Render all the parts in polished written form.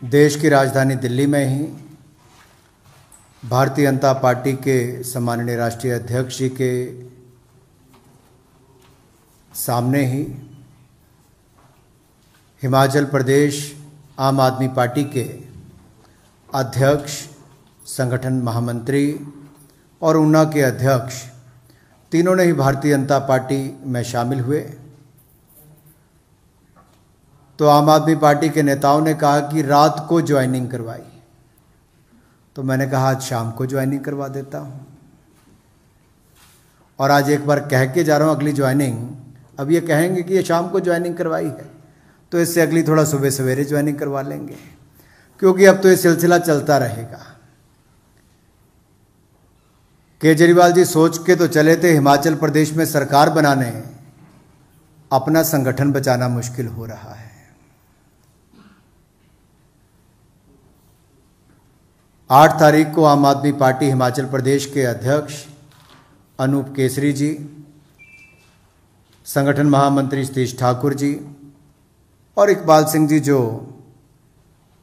देश की राजधानी दिल्ली में ही भारतीय जनता पार्टी के सम्माननीय राष्ट्रीय अध्यक्ष जी के सामने ही हिमाचल प्रदेश आम आदमी पार्टी के अध्यक्ष, संगठन महामंत्री और ऊना के अध्यक्ष तीनों ने ही भारतीय जनता पार्टी में शामिल हुए। तो आम आदमी पार्टी के नेताओं ने कहा कि रात को ज्वाइनिंग करवाई, तो मैंने कहा आज शाम को ज्वाइनिंग करवा देता हूँ। और आज एक बार कह के जा रहा हूँ अगली ज्वाइनिंग, अब ये कहेंगे कि ये शाम को ज्वाइनिंग करवाई है, तो इससे अगली थोड़ा सुबह सवेरे ज्वाइनिंग करवा लेंगे, क्योंकि अब तो ये सिलसिला चलता रहेगा। केजरीवाल जी सोच के तो चले थे हिमाचल प्रदेश में सरकार बनाने, अपना संगठन बचाना मुश्किल हो रहा है। 8 तारीख को आम आदमी पार्टी हिमाचल प्रदेश के अध्यक्ष अनूप केसरी जी, संगठन महामंत्री सतीश ठाकुर जी और इकबाल सिंह जी जो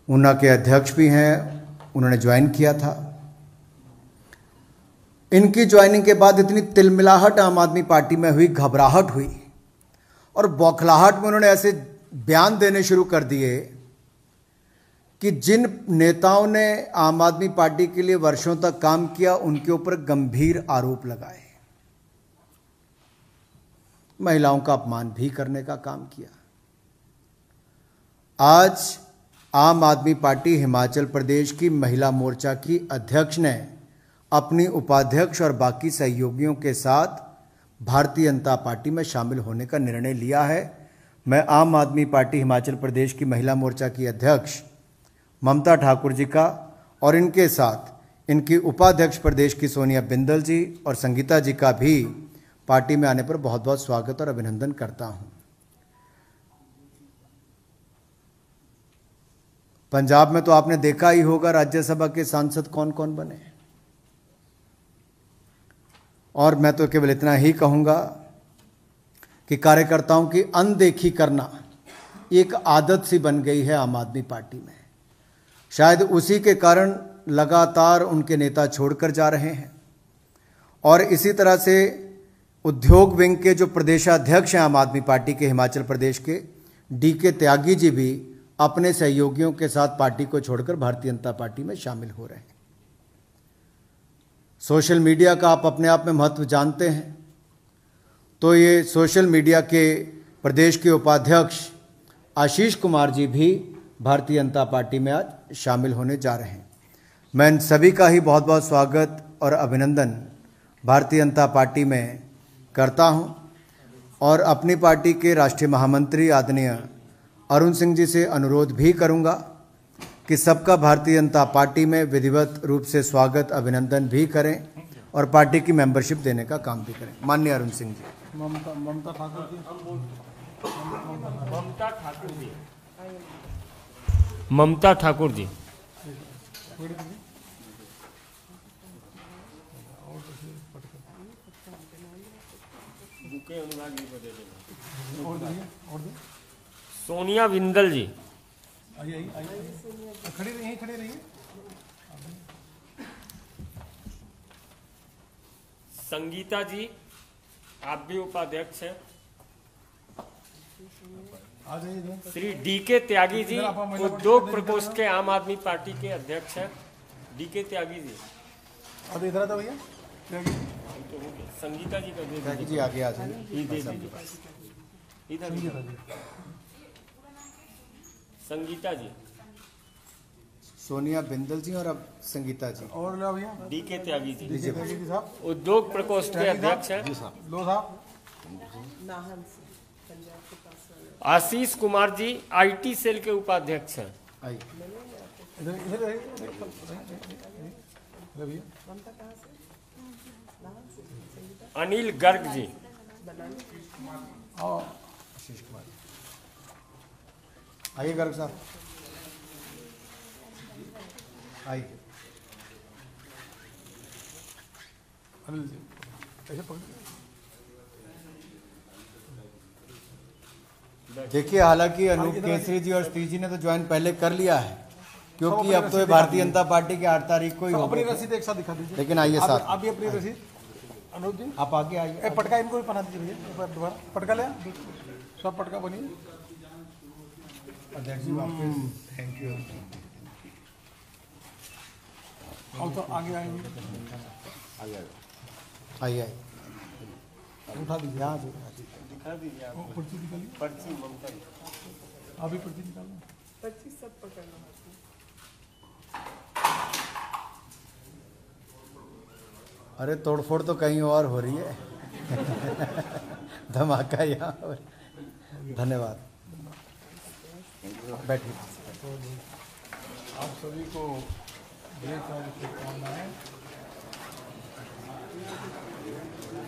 ऊना के अध्यक्ष भी हैं, उन्होंने ज्वाइन किया था। इनकी ज्वाइनिंग के बाद इतनी तिलमिलाहट आम आदमी पार्टी में हुई, घबराहट हुई और बौखलाहट में उन्होंने ऐसे बयान देने शुरू कर दिए कि जिन नेताओं ने आम आदमी पार्टी के लिए वर्षों तक काम किया उनके ऊपर गंभीर आरोप लगाए, महिलाओं का अपमान भी करने का काम किया। आज आम आदमी पार्टी हिमाचल प्रदेश की महिला मोर्चा की अध्यक्ष ने अपनी उपाध्यक्ष और बाकी सहयोगियों के साथ भारतीय जनता पार्टी में शामिल होने का निर्णय लिया है। मैं आम आदमी पार्टी हिमाचल प्रदेश की महिला मोर्चा की अध्यक्ष ममता ठाकुर जी का और इनके साथ इनकी उपाध्यक्ष प्रदेश की सोनिया बिंदल जी और संगीता जी का भी पार्टी में आने पर बहुत बहुत स्वागत और अभिनंदन करता हूं। पंजाब में तो आपने देखा ही होगा राज्यसभा के सांसद कौन कौन बने, और मैं तो केवल इतना ही कहूंगा कि कार्यकर्ताओं की अनदेखी करना एक आदत सी बन गई है आम आदमी पार्टी में। शायद उसी के कारण लगातार उनके नेता छोड़कर जा रहे हैं। और इसी तरह से उद्योग विंग के जो प्रदेशाध्यक्ष हैं आम आदमी पार्टी के हिमाचल प्रदेश के, डीके त्यागी जी भी अपने सहयोगियों के साथ पार्टी को छोड़कर भारतीय जनता पार्टी में शामिल हो रहे हैं। सोशल मीडिया का आप अपने आप में महत्व जानते हैं, तो ये सोशल मीडिया के प्रदेश के उपाध्यक्ष आशीष कुमार जी भी भारतीय जनता पार्टी में आज शामिल होने जा रहे हैं। मैं इन सभी का ही बहुत बहुत स्वागत और अभिनंदन भारतीय जनता पार्टी में करता हूं और अपनी पार्टी के राष्ट्रीय महामंत्री आदरणीय अरुण सिंह जी से अनुरोध भी करूंगा कि सबका भारतीय जनता पार्टी में विधिवत रूप से स्वागत अभिनंदन भी करें और पार्टी की मेंबरशिप देने का काम भी करें। माननीय अरुण सिंह जी। ममता ठाकुर जी। ममता ठाकुर जी। सोनिया बिंदल जी। खड़े रहिए। संगीता जी, आप भी उपाध्यक्ष हैं। श्री डीके त्यागी जी, उद्योग प्रकोष्ठ के आम आदमी पार्टी के अध्यक्ष हैं। डीके त्यागी जी। अब इधर था भैया। संगीता जी का दे त्यागी जी आगे आ जाइए। इधर संगीता जी, सोनिया बिंदल जी और अब संगीता जी और लो भैया। डीके त्यागी जी साहब उद्योग प्रकोष्ठ के अध्यक्ष हैं। लो साहब। आशीष कुमार जी आईटी सेल के उपाध्यक्ष हैं। अनिल गर्ग जी। आशीष कुमार आइए। गर्ग साहब आइए। अनिल जी ऐसे पकड़। देखिए, हालांकि अनूप केसरी जी और सतीश जी ने तो ज्वाइन पहले कर लिया है, क्योंकि अब तो ये भारतीय जनता पार्टी की 8 तारीख को ही अपनी होगी। रसीद एक साथ दिखा दीजिए। लेकिन आइए साथ आप भी अपनी रसीद, अनुज जी आप आगे आइए। पटका इनको भी पहना दीजिए भैया, एक बार दोबारा पटका ले, सब पटका बनिए। अध्यक्ष जी वापस थैंक यू। और तो आगे आएंगे, आइए उठा दीजिए, यहाँ से दिखा दीजिए आप पर्ची निकालिए, पर्ची ममता जी। अभी पर्ची निकालो, पर्ची सब पकड़ना। अरे तोड़फोड़ तो कहीं और हो रही है धमाका यहाँ हो रहा है। धन्यवाद, बैठिए। आप सभी को ढेर सारी शुभकामनाएं।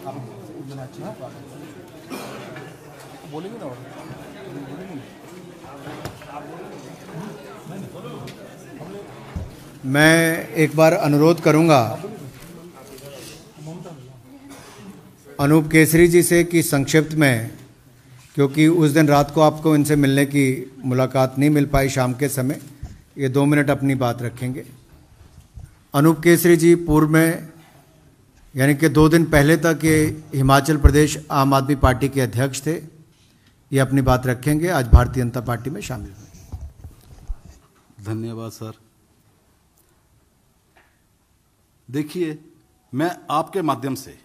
आप इतना अच्छा बोलेंगे ना, और बोलेंगे। मैं एक बार अनुरोध करूंगा अनूप केसरी जी से कि संक्षिप्त में, क्योंकि उस दिन रात को आपको इनसे मिलने की मुलाकात नहीं मिल पाई शाम के समय, ये 2 मिनट अपनी बात रखेंगे। अनूप केसरी जी पूर्व में यानी कि 2 दिन पहले तक ये हिमाचल प्रदेश आम आदमी पार्टी के अध्यक्ष थे। ये अपनी बात रखेंगे, आज भारतीय जनता पार्टी में शामिल हुए। धन्यवाद सर। देखिए, मैं आपके माध्यम से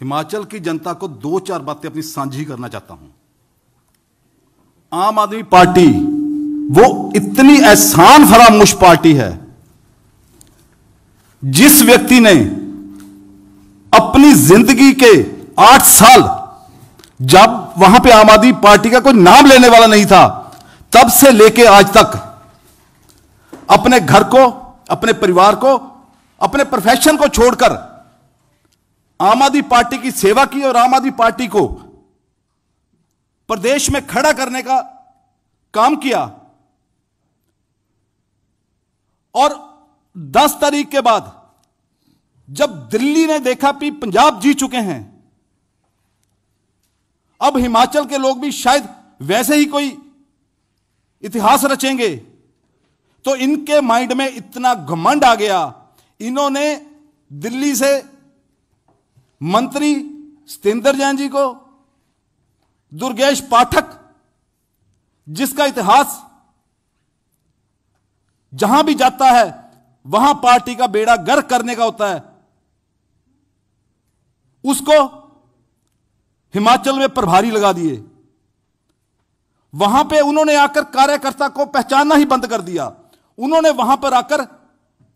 हिमाचल की जनता को 2-4 बातें अपनी साझी करना चाहता हूं। आम आदमी पार्टी वो इतनी एहसान फरामोश पार्टी है, जिस व्यक्ति ने अपनी जिंदगी के 8 साल, जब वहां पे आम आदमी पार्टी का कोई नाम लेने वाला नहीं था, तब से लेके आज तक अपने घर को, अपने परिवार को, अपने प्रोफेशन को छोड़कर आम आदमी पार्टी की सेवा की और आम आदमी पार्टी को प्रदेश में खड़ा करने का काम किया। और 10 तारीख के बाद जब दिल्ली ने देखा कि पंजाब जी चुके हैं, अब हिमाचल के लोग भी शायद वैसे ही कोई इतिहास रचेंगे, तो इनके माइंड में इतना घमंड आ गया, इन्होंने दिल्ली से मंत्री सतेंद्र जैन जी को, दुर्गेश पाठक जिसका इतिहास जहां भी जाता है वहां पार्टी का बेड़ा गर्क करने का होता है, उसको हिमाचल में प्रभारी लगा दिए। वहां पे उन्होंने आकर कार्यकर्ता को पहचानना ही बंद कर दिया। उन्होंने वहां पर आकर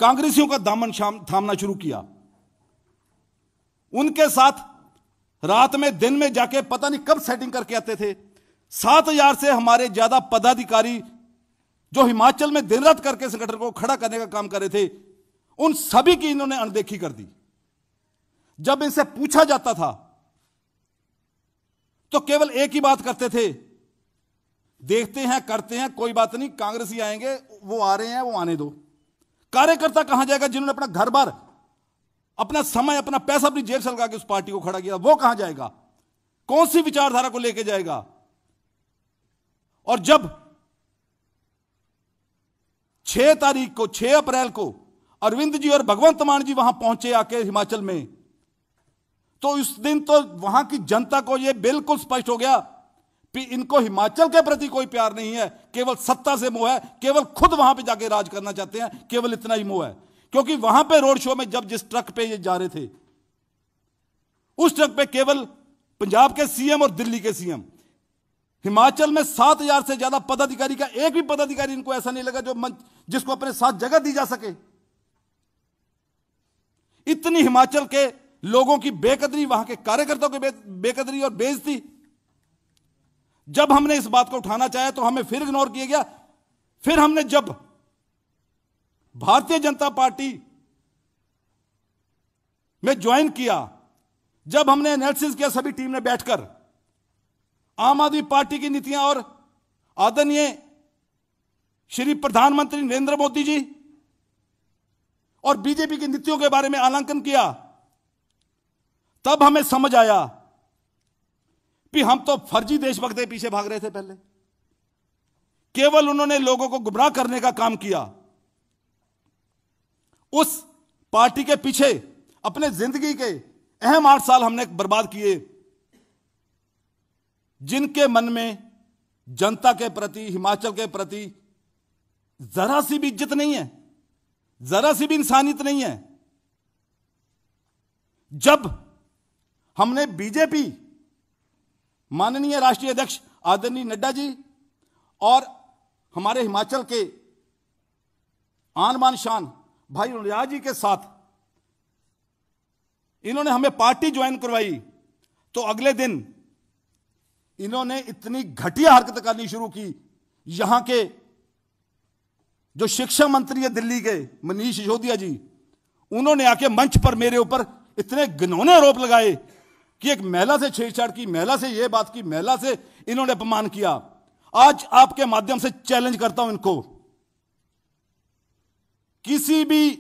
कांग्रेसियों का दामन थामना शुरू किया। उनके साथ रात में दिन में जाके पता नहीं कब सेटिंग करके आते थे। 7,000 से हमारे ज्यादा पदाधिकारी जो हिमाचल में दिन रात करके संगठन को खड़ा करने का काम कर रहे थे, उन सभी की इन्होंने अनदेखी कर दी। जब इनसे पूछा जाता था तो केवल एक ही बात करते थे, देखते हैं करते हैं, कोई बात नहीं, कांग्रेसी आएंगे, वो आ रहे हैं, वो आने दो। कार्यकर्ता कहां जाएगा जिन्होंने अपना घर बार, अपना समय, अपना पैसा अपनी जेब से लगा के उस पार्टी को खड़ा किया? वो कहां जाएगा? कौन सी विचारधारा को लेके जाएगा? और जब 6 तारीख को, 6 अप्रैल को अरविंद जी और भगवंत मान जी वहां पहुंचे आके हिमाचल में, तो उस दिन तो वहां की जनता को यह बिल्कुल स्पष्ट हो गया कि इनको हिमाचल के प्रति कोई प्यार नहीं है, केवल सत्ता से मोह है, केवल खुद वहां पे जाके राज करना चाहते हैं, केवल इतना ही मोह है। क्योंकि वहां पे रोड शो में जब जिस ट्रक पे ये जा रहे थे, उस ट्रक पे केवल पंजाब के सीएम और दिल्ली के सीएम, हिमाचल में 7,000 से ज्यादा पदाधिकारी का एक भी पदाधिकारी इनको ऐसा नहीं लगा जो जिसको अपने साथ जगह दी जा सके। इतनी हिमाचल के लोगों की बेकदरी, वहां के कार्यकर्ताओं की बेकदरी और बेइज्जती। जब हमने इस बात को उठाना चाहा तो हमें फिर इग्नोर किया गया। फिर हमने जब भारतीय जनता पार्टी में ज्वाइन किया, जब हमने एनालिसिस किया सभी टीम ने बैठकर, आम आदमी पार्टी की नीतियां और आदरणीय श्री प्रधानमंत्री नरेंद्र मोदी जी और बीजेपी की नीतियों के बारे में आकलन किया, तब हमें समझ आया कि हम तो फर्जी देशभक्त के पीछे भाग रहे थे। पहले केवल उन्होंने लोगों को गुमराह करने का काम किया। उस पार्टी के पीछे अपने जिंदगी के अहम 8 साल हमने बर्बाद किए, जिनके मन में जनता के प्रति, हिमाचल के प्रति जरा सी भी इज्जत नहीं है, जरा सी भी इंसानियत नहीं है। जब हमने बीजेपी, माननीय राष्ट्रीय अध्यक्ष आदरणीय नड्डा जी और हमारे हिमाचल के आन बान शान भाई उलियाल जी के साथ इन्होंने हमें पार्टी ज्वाइन करवाई, तो अगले दिन इन्होंने इतनी घटिया हरकत करनी शुरू की। यहां के जो शिक्षा मंत्री है दिल्ली के, मनीष सिसोदिया जी, उन्होंने आके मंच पर मेरे ऊपर इतने घिनौने आरोप लगाए कि एक महिला से छेड़छाड़ की, महिला से यह बात की, महिला से इन्होंने अपमान किया। आज आपके माध्यम से चैलेंज करता हूं इनको, किसी भी,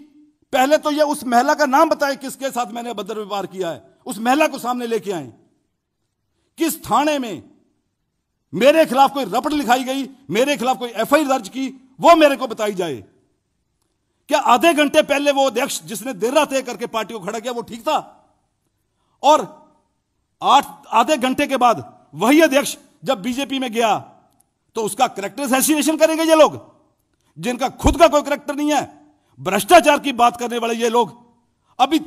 पहले तो ये उस महिला का नाम बताए किसके साथ मैंने अभद्र व्यवहार किया है, उस महिला को सामने लेके आए। किस थाने में मेरे खिलाफ कोई रपट लिखाई गई, मेरे खिलाफ कोई एफआईआर दर्ज की, वो मेरे को बताई जाए। क्या आधे घंटे पहले वो अध्यक्ष जिसने देर रात तय करके पार्टी को खड़ा किया वो ठीक था? और आधे घंटे के बाद वही अध्यक्ष जब बीजेपी में गया तो उसका कैरेक्टर असैसिनेशन करेंगे ये लोग, जिनका खुद का कोई कैरेक्टर नहीं है, भ्रष्टाचार की बात करने वाले ये लोग। अभी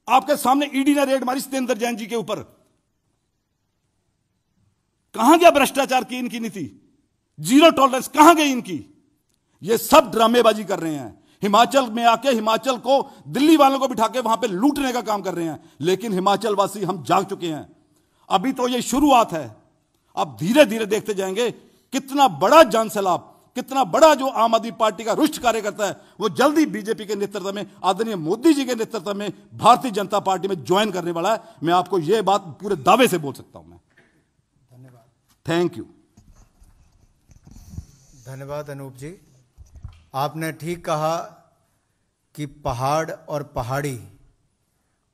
आपके सामने ईडी ने रेड मारी सत्येंद्र जैन जी के ऊपर। कहां गया भ्रष्टाचार की इनकी नीति? जीरो टॉलरेंस कहां गई इनकी? ये सब ड्रामेबाजी कर रहे हैं। हिमाचल में आके हिमाचल को दिल्ली वालों को बिठा के वहां पे लूटने का काम कर रहे हैं। लेकिन हिमाचल वासी हम जाग चुके हैं। अभी तो ये शुरुआत है, अब धीरे धीरे देखते जाएंगे कितना बड़ा जनसैलाब, कितना बड़ा जो आम आदमी पार्टी का रुष्ट कार्यकर्ता है वो जल्दी बीजेपी के नेतृत्व में, आदरणीय मोदी जी के नेतृत्व में भारतीय जनता पार्टी में ज्वाइन करने वाला है। मैं आपको यह बात पूरे दावे से बोल सकता हूं। मैं धन्यवाद। Thank you. धन्यवाद अनूप जी। आपने ठीक कहा कि पहाड़ और पहाड़ी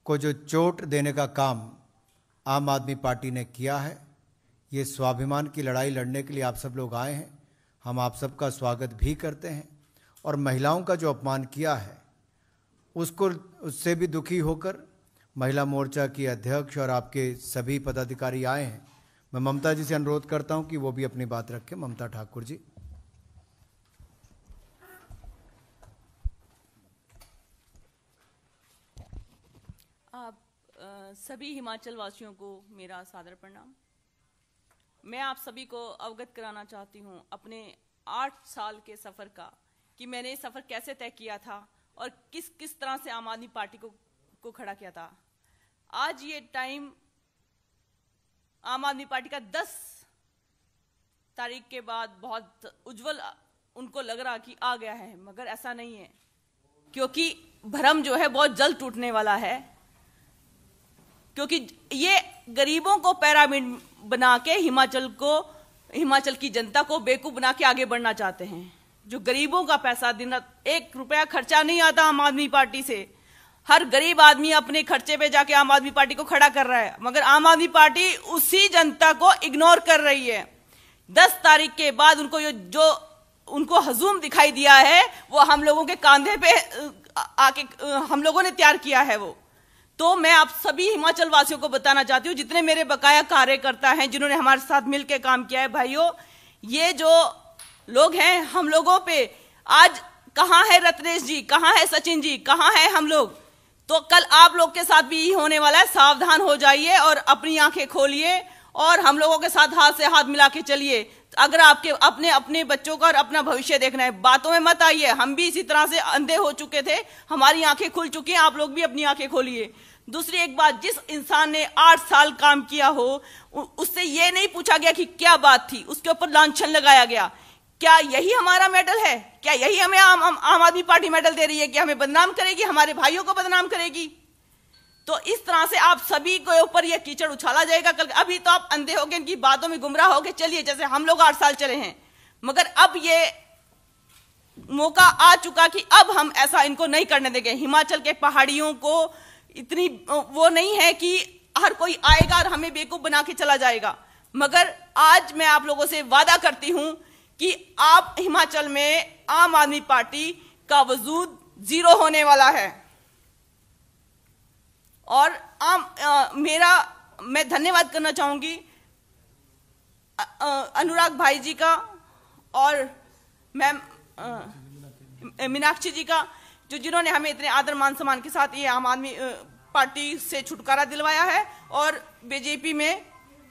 को जो चोट देने का काम आम आदमी पार्टी ने किया है, ये स्वाभिमान की लड़ाई लड़ने के लिए आप सब लोग आए हैं। हम आप सबका स्वागत भी करते हैं। और महिलाओं का जो अपमान किया है उससे भी दुखी होकर महिला मोर्चा की अध्यक्ष और आपके सभी पदाधिकारी आए हैं। मैं ममता जी से अनुरोध करता हूं कि वो भी अपनी बात रखें। ममता ठाकुर जी। आप सभी हिमाचल वासियों को मेरा सादर प्रणाम। मैं आप सभी को अवगत कराना चाहती हूँ अपने 8 साल के सफ़र का, कि मैंने ये सफ़र कैसे तय किया था और किस किस तरह से आम आदमी पार्टी को खड़ा किया था। आज ये टाइम आम आदमी पार्टी का 10 तारीख के बाद बहुत उज्जवल उनको लग रहा कि आ गया है, मगर ऐसा नहीं है, क्योंकि भ्रम जो है बहुत जल्द टूटने वाला है। क्योंकि ये गरीबों को पिरामिड बना के हिमाचल की जनता को बेवकूफ बना के आगे बढ़ना चाहते हैं। जो गरीबों का पैसा दिन रात 1 रुपया खर्चा नहीं आता आम आदमी पार्टी से। हर गरीब आदमी अपने खर्चे पे जाके आम आदमी पार्टी को खड़ा कर रहा है, मगर आम आदमी पार्टी उसी जनता को इग्नोर कर रही है। 10 तारीख के बाद उनको जो उनको हजूम दिखाई दिया है वो हम लोगों के कांधे पे आके हम लोगों ने तैयार किया है वो। तो मैं आप सभी हिमाचल वासियों को बताना चाहती हूँ, जितने मेरे बकाया कार्यकर्ता हैं जिन्होंने हमारे साथ मिलकर काम किया है, भाइयों, ये जो लोग हैं हम लोगों पे आज कहाँ है रत्नेश जी, कहाँ है सचिन जी, कहाँ है हम लोग? तो कल आप लोग के साथ भी यही होने वाला है। सावधान हो जाइए और अपनी आंखें खोलिए और हम लोगों के साथ हाथ से हाथ मिला के चलिए। अगर आपके अपने बच्चों का और अपना भविष्य देखना है, बातों में मत आइए। हम भी इसी तरह से अंधे हो चुके थे, हमारी आंखें खुल चुकी हैं, आप लोग भी अपनी आंखें खोलिए। दूसरी एक बात, जिस इंसान ने 8 साल काम किया हो उससे ये नहीं पूछा गया कि क्या बात थी, उसके ऊपर लांछन लगाया गया। क्या यही हमारा मेडल है? क्या यही हमें आम आदमी पार्टी मेडल दे रही है कि हमें बदनाम करेगी, हमारे भाइयों को बदनाम करेगी? तो इस तरह से आप सभी के ऊपर यह कीचड़ उछाला जाएगा कल। अभी तो आप अंधे हो गए, इनकी बातों में गुमराह हो गए, चलिए जैसे हम लोग 8 साल चले हैं, मगर अब ये मौका आ चुका कि अब हम ऐसा इनको नहीं करने देंगे। हिमाचल के पहाड़ियों को इतनी वो नहीं है कि हर कोई आएगा और हमें बेवकूफ बना के चला जाएगा, मगर आज मैं आप लोगों से वादा करती हूं कि आप हिमाचल में आम आदमी पार्टी का वजूद 0 होने वाला है। और मैं धन्यवाद करना चाहूंगी अनुराग भाई जी का और मैम मीनाक्षी जी का, जिन्होंने हमें इतने आदर मान सम्मान के साथ ये आम आदमी पार्टी से छुटकारा दिलवाया है और बीजेपी में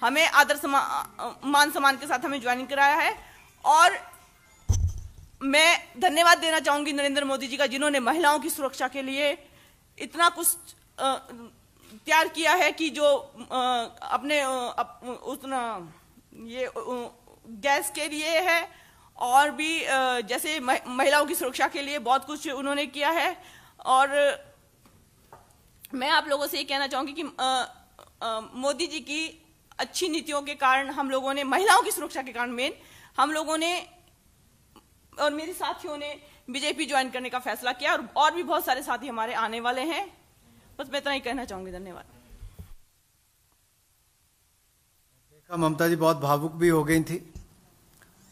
हमें आदर मान सम्मान के साथ हमें ज्वाइनिंग कराया है। और मैं धन्यवाद देना चाहूंगी नरेंद्र मोदी जी का, जिन्होंने महिलाओं की सुरक्षा के लिए इतना कुछ तैयार किया है कि जो अपने उतना ये गैस के लिए है और भी जैसे महिलाओं की सुरक्षा के लिए बहुत कुछ उन्होंने किया है। और मैं आप लोगों से ये कहना चाहूंगी कि मोदी जी की अच्छी नीतियों के कारण हम लोगों ने, महिलाओं की सुरक्षा के कारण मेन, हम लोगों ने और मेरे साथियों ने बीजेपी ज्वाइन करने का फैसला किया और भी बहुत सारे साथी हमारे आने वाले हैं। बस मैं इतना ही कहना चाहूंगी। धन्यवाद। देखा ममता जी बहुत भावुक भी हो गई थी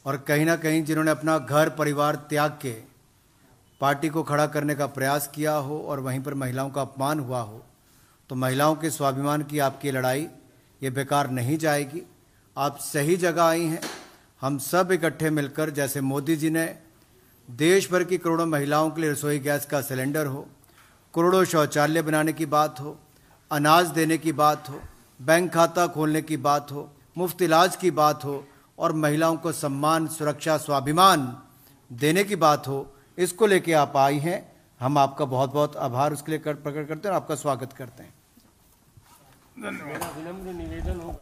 और कहीं ना कहीं जिन्होंने अपना घर परिवार त्याग के पार्टी को खड़ा करने का प्रयास किया हो और वहीं पर महिलाओं का अपमान हुआ हो, तो महिलाओं के स्वाभिमान की आपकी लड़ाई ये बेकार नहीं जाएगी। आप सही जगह आई हैं। हम सब इकट्ठे मिलकर, जैसे मोदी जी ने देश भर की करोड़ों महिलाओं के लिए रसोई गैस का सिलेंडर हो, करोड़ों शौचालय बनाने की बात हो, अनाज देने की बात हो, बैंक खाता खोलने की बात हो, मुफ्त इलाज की बात हो और महिलाओं को सम्मान, सुरक्षा, स्वाभिमान देने की बात हो, इसको लेके आप आई हैं। हम आपका बहुत बहुत आभार उसके लिए प्रकट करते हैं और आपका स्वागत करते हैं। मेरा विनम्र निवेदन होगा।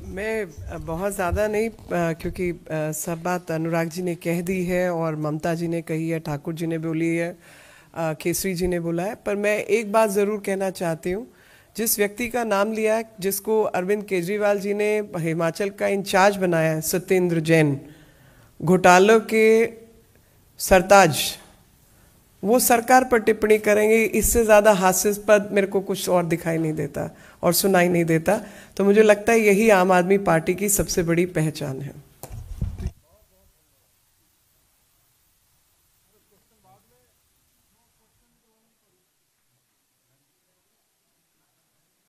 मैं बहुत ज़्यादा नहीं, क्योंकि सब बात अनुराग जी ने कह दी है और ममता जी ने कही है, ठाकुर जी ने बोली है, केसरी जी ने बोला है। पर मैं एक बात ज़रूर कहना चाहती हूँ। जिस व्यक्ति का नाम लिया है, जिसको अरविंद केजरीवाल जी ने हिमाचल का इंचार्ज बनाया है, सत्येंद्र जैन, घोटालों के सरताज, वो सरकार पर टिप्पणी करेंगे। इससे ज़्यादा हास्यास्पद मेरे को कुछ और दिखाई नहीं देता और सुनाई नहीं देता। तो मुझे लगता है यही आम आदमी पार्टी की सबसे बड़ी पहचान है।